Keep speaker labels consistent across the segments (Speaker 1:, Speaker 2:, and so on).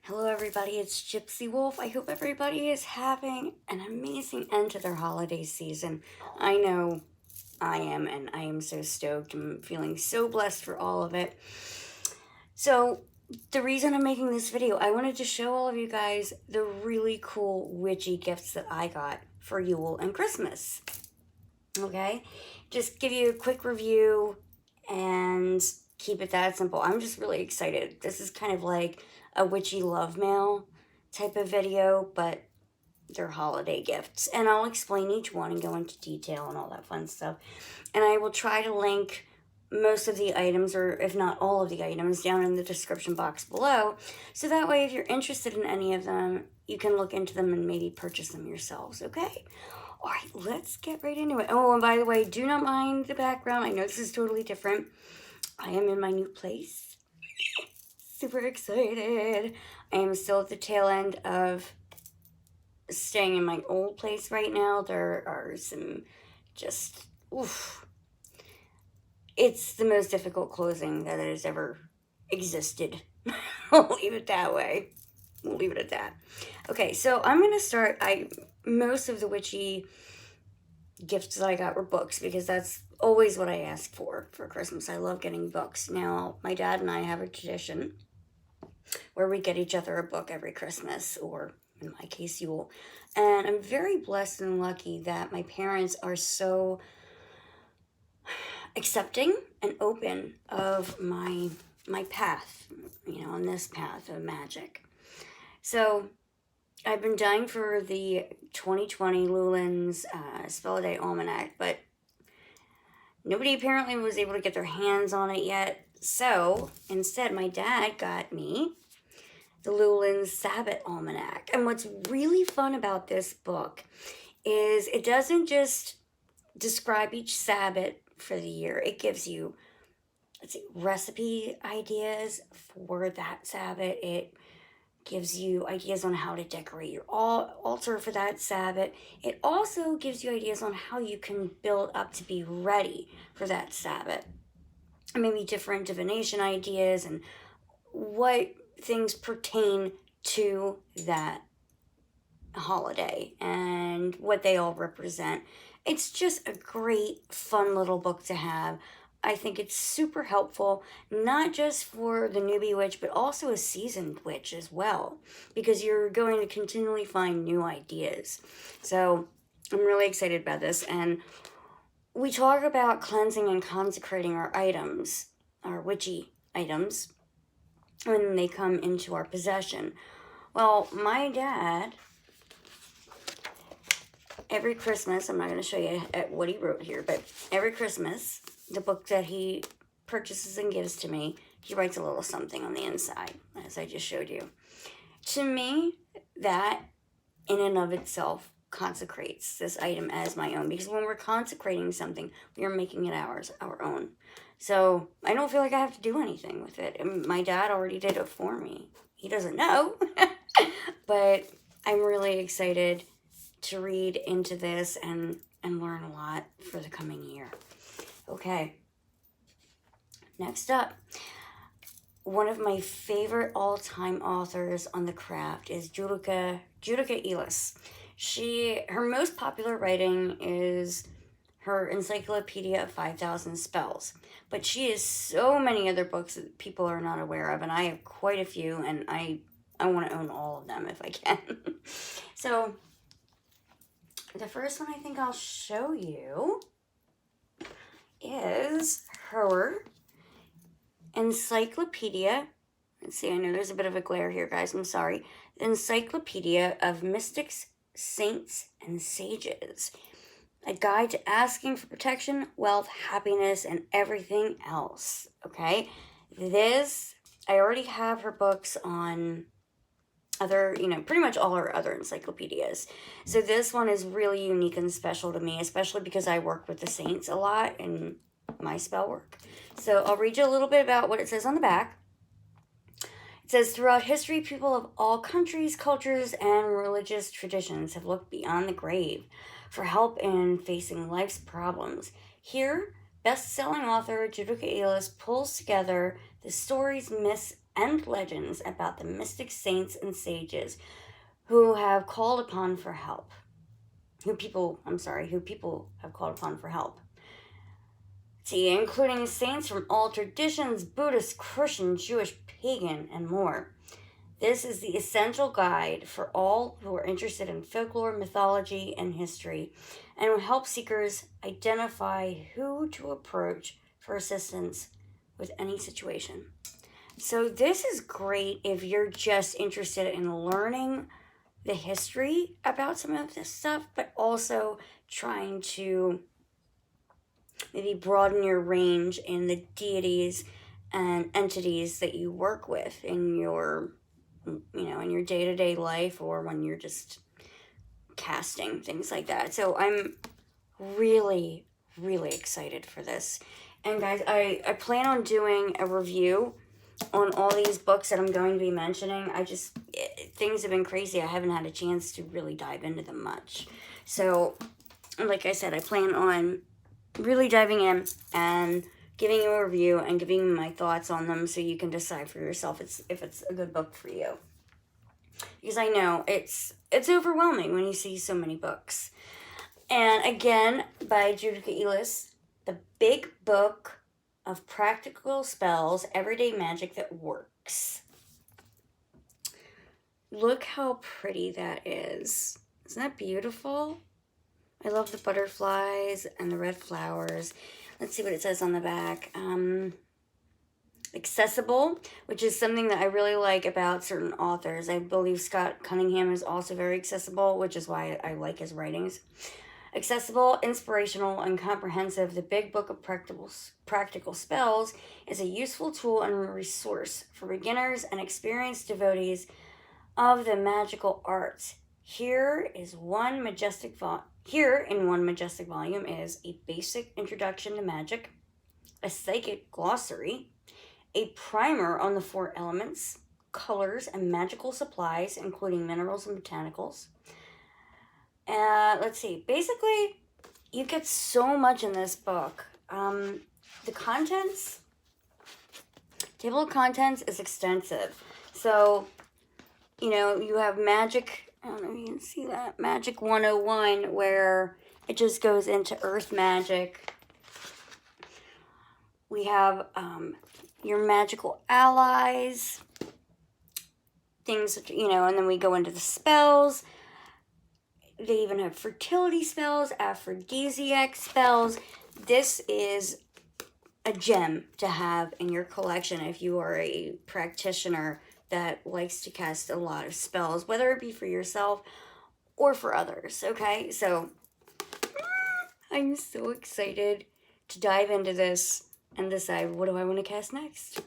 Speaker 1: Hello everybody, it's Gypsy Wolf. I hope everybody is having an amazing end to their holiday season. I know I am, and I am so stoked. I'm feeling so blessed for all of it. So, the reason I'm making this video, I wanted to show all of you guys the really cool witchy gifts that I got for Yule and Christmas. Okay? Just give you a quick review and keep it that simple. I'm just really excited. This is kind of like a witchy love mail type of video, but they're holiday gifts. And I'll explain each one and go into detail and all that fun stuff. And I will try to link most of the items, or if not all of the items, down in the description box below. So that way, if you're interested in any of them, you can look into them and maybe purchase them yourselves, okay? All right, let's get right into it. Oh, and by the way, do not mind the background. I know this is totally different. I am in my new place. Super excited. I am still at the tail end of staying in my old place right now. There are some just, oof. It's the most difficult closing that has ever existed. I'll leave it that way. We'll leave it at that. Okay, so I'm going to start. Most of the witchy gifts that I got were books, because that's always what I ask for Christmas. I love getting books. Now, my dad and I have a tradition where we get each other a book every Christmas, or in my case, Yule. And I'm very blessed and lucky that my parents are so accepting and open of my path, on this path of magic. So I've been dying for the 2020 Lulin's Sabbat Almanac, but nobody apparently was able to get their hands on it yet. So instead, my dad got me the Lulin's Sabbat Almanac. And what's really fun about this book is it doesn't just describe each Sabbath for the year. It gives you, recipe ideas for that Sabbath. It gives you ideas on how to decorate your altar for that Sabbath. It also gives you ideas on how you can build up to be ready for that Sabbath. Maybe different divination ideas and what things pertain to that holiday and what they all represent. It's just a great, fun little book to have. I think it's super helpful, not just for the newbie witch, but also a seasoned witch as well, because you're going to continually find new ideas. So I'm really excited about this. And we talk about cleansing and consecrating our items, our witchy items, when they come into our possession. Well, my dad, every Christmas, I'm not going to show you what he wrote here, but every Christmas, the book that he purchases and gives to me, he writes a little something on the inside, as I just showed you. To me, that in and of itself consecrates this item as my own, because when we're consecrating something, we are making it ours, our own. So I don't feel like I have to do anything with it. And my dad already did it for me. He doesn't know, but I'm really excited to read into this and learn a lot for the coming year. Okay, next up, one of my favorite all-time authors on the craft is Judoka Ellis. Her most popular writing is her Encyclopedia of 5,000 Spells, but she has so many other books that people are not aware of, and I have quite a few, and I want to own all of them if I can. So the first one I think I'll show you is her Encyclopedia. Let's see, I know there's a bit of a glare here, guys. I'm sorry. Encyclopedia of Mystics, Saints, and Sages. A guide to asking for protection, wealth, happiness, and everything else. Okay? This, I already have her books on other, pretty much all her other encyclopedias. So this one is really unique and special to me, especially because I work with the saints a lot in my spell work. So I'll read you a little bit about what it says on the back. It says, throughout history, people of all countries, cultures, and religious traditions have looked beyond the grave for help in facing life's problems. Here, best-selling author Judoka Ellis pulls together the stories, myths, and legends about the mystic saints and sages who have called upon for help. Who people have called upon for help. See, including saints from all traditions, Buddhist, Christian, Jewish, pagan, and more. This is the essential guide for all who are interested in folklore, mythology, and history, and will help seekers identify who to approach for assistance with any situation. So this is great if you're just interested in learning the history about some of this stuff, but also trying to maybe broaden your range in the deities and entities that you work with in your, in your day-to-day life, or when you're just casting, things like that. So I'm really, really excited for this. And guys, I plan on doing a review on all these books that I'm going to be mentioning. Things have been crazy. I haven't had a chance to really dive into them much. So, like I said, I plan on really diving in and giving you a review and giving you my thoughts on them so you can decide for yourself if it's a good book for you. Because I know it's overwhelming when you see so many books. And again, by Judoka Ellis, The Big Book of Practical Spells, Everyday Magic That Works. Look how pretty that is. Isn't that beautiful? I love the butterflies and the red flowers. Let's see what it says on the back. Accessible, which is something that I really like about certain authors. I believe Scott Cunningham is also very accessible, which is why I like his writings. Accessible, inspirational, and comprehensive, The Big Book of Practical Spells is a useful tool and resource for beginners and experienced devotees of the magical arts. Here in one majestic volume is a basic introduction to magic, a psychic glossary, a primer on the 4 elements, colors, and magical supplies, including minerals and botanicals. Let's see. Basically, you get so much in this book. The contents, table of contents is extensive. So, you have magic. I don't know if you can see that. Magic 101, where it just goes into earth magic. We have your magical allies, things, and then we go into the spells. They even have fertility spells, aphrodisiac spells. This is a gem to have in your collection if you are a practitioner that likes to cast a lot of spells, whether it be for yourself or for others, okay? So, I'm so excited to dive into this and decide, what do I want to cast next?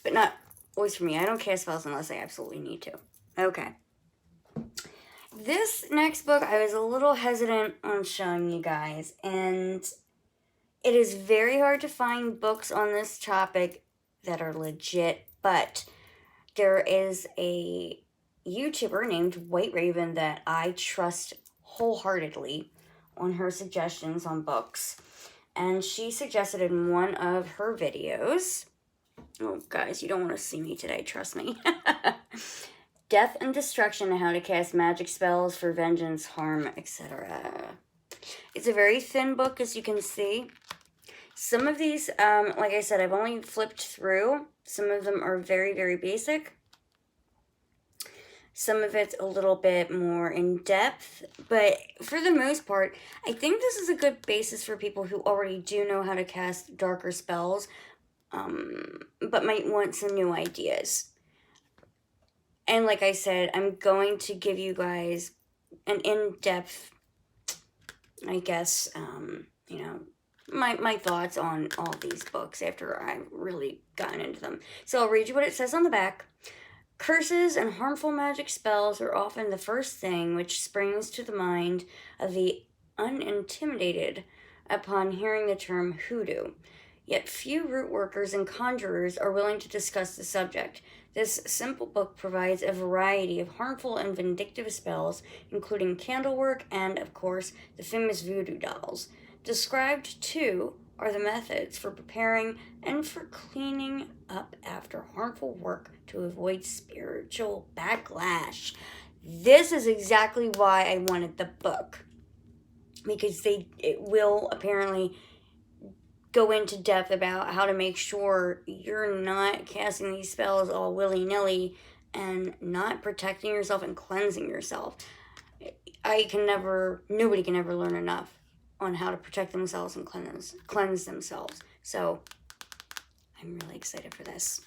Speaker 1: But not always for me. I don't cast spells unless I absolutely need to. Okay. This next book, I was a little hesitant on showing you guys, and it is very hard to find books on this topic that are legit, but there is a YouTuber named White Raven that I trust wholeheartedly on her suggestions on books. And she suggested in one of her videos, oh guys, you don't want to see me today, trust me. Death and Destruction, How to Cast Magic Spells for Vengeance, Harm, etc. It's a very thin book, as you can see. Some of these, like I said, I've only flipped through. Some of them are very, very basic. Some of it's a little bit more in-depth. But for the most part, I think this is a good basis for people who already do know how to cast darker spells, but might want some new ideas. And like I said, I'm going to give you guys an in-depth, I guess, my thoughts on all these books after I've really gotten into them. So I'll read you what it says on the back. Curses and harmful magic spells are often the first thing which springs to the mind of the unintimidated upon hearing the term hoodoo. Yet few root workers and conjurers are willing to discuss the subject. This simple book provides a variety of harmful and vindictive spells, including candlework and, of course, the famous voodoo dolls. Described, too, are the methods for preparing and for cleaning up after harmful work to avoid spiritual backlash. This is exactly why I wanted the book, because it will apparently go into depth about how to make sure you're not casting these spells all willy-nilly and not protecting yourself and cleansing yourself. Nobody can ever learn enough on how to protect themselves and cleanse themselves. So I'm really excited for this.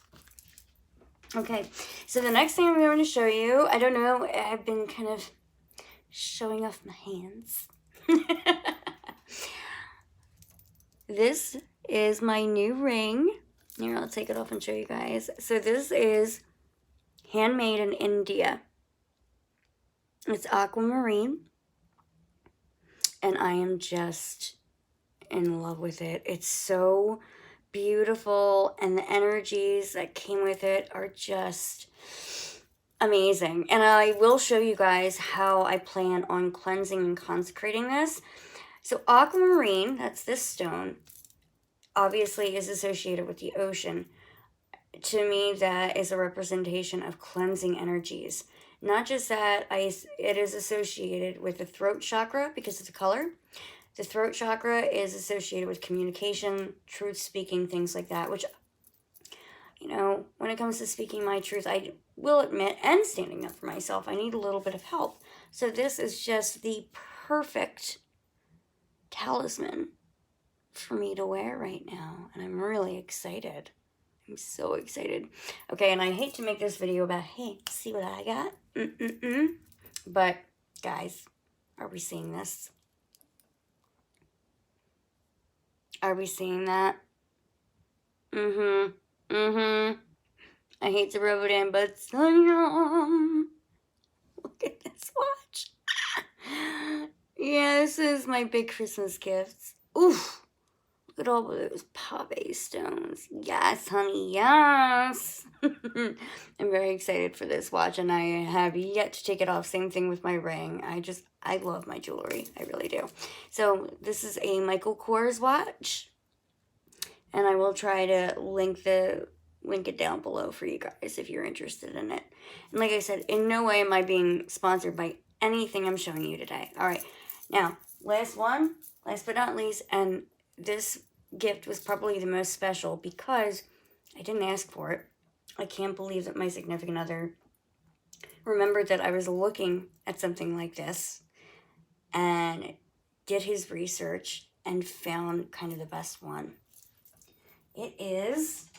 Speaker 1: Okay, so the next thing I'm going to show you, I don't know, I've been kind of showing off my hands. This is my new ring. Here, I'll take it off and show you guys. So this is handmade in India. It's Aquamarine. And I am just in love with it. It's so beautiful, and the energies that came with it are just amazing. And I will show you guys how I plan on cleansing and consecrating this. So aquamarine, that's this stone, obviously is associated with the ocean. To me, that is a representation of cleansing energies. Not just that, it is associated with the throat chakra because of the color. The throat chakra is associated with communication, truth speaking, things like that, which, you know, when it comes to speaking my truth, I will admit, and standing up for myself, I need a little bit of help. So this is just the perfect talisman for me to wear right now, and I'm really excited. I'm so excited. Okay, and I hate to make this video about, hey, see what I got? But, guys, are we seeing this? Are we seeing that? I hate to rub it in, but look at this watch. Yeah, this is my big Christmas gifts. Oof. Look at all of those pave stones. Yes, honey, yes. I'm very excited for this watch, and I have yet to take it off. Same thing with my ring. I love my jewelry. I really do. So this is a Michael Kors watch, and I will try to link it down below for you guys if you're interested in it. And like I said, in no way am I being sponsored by anything I'm showing you today. All right, now, last but not least, and this gift was probably the most special because I didn't ask for it. I can't believe that my significant other remembered that I was looking at something like this and did his research and found kind of the best one. It is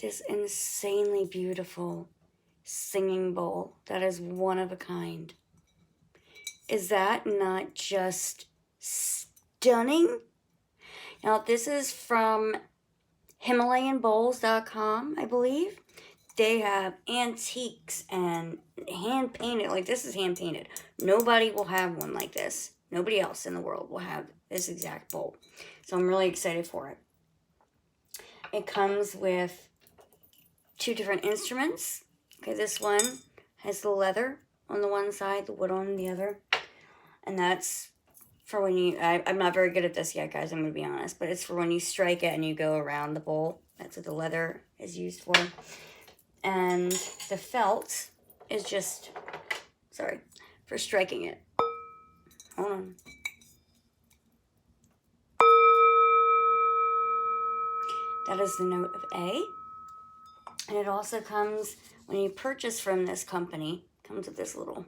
Speaker 1: this insanely beautiful singing bowl that is one of a kind. Is that not just stunning? Now, this is from Himalayan Bowls.com, I believe. They have antiques and hand-painted. Like, this is hand-painted. Nobody will have one like this. Nobody else in the world will have this exact bowl. So I'm really excited for it. It comes with 2 different instruments. Okay, this one has the leather on the one side, the wood on the other. And that's for when you, I'm not very good at this yet, guys, I'm going to be honest. But it's for when you strike it and you go around the bowl. That's what the leather is used for. And the felt is just, for striking it. Hold on. That is the note of A. And it also comes, when you purchase from this company, comes with this little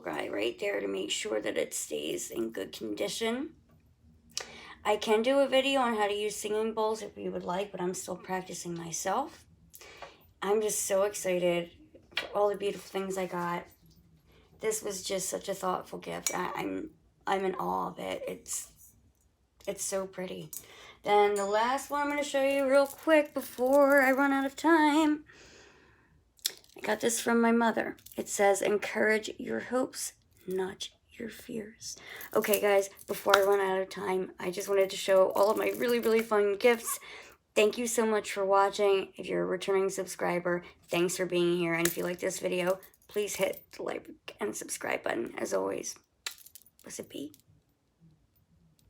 Speaker 1: guy right there to make sure that it stays in good condition. I can do a video on how to use singing bowls if you would like, but I'm still practicing myself. I'm just so excited for all the beautiful things I got. This was just such a thoughtful gift. I'm in awe of it. It's so pretty. Then the last one I'm going to show you real quick before I run out of time. I got this from my mother. It says, encourage your hopes, not your fears. Okay, guys, before I run out of time, I just wanted to show all of my really, really fun gifts. Thank you so much for watching. If you're a returning subscriber, thanks for being here. And if you like this video, please hit the like and subscribe button. As always, blessed be.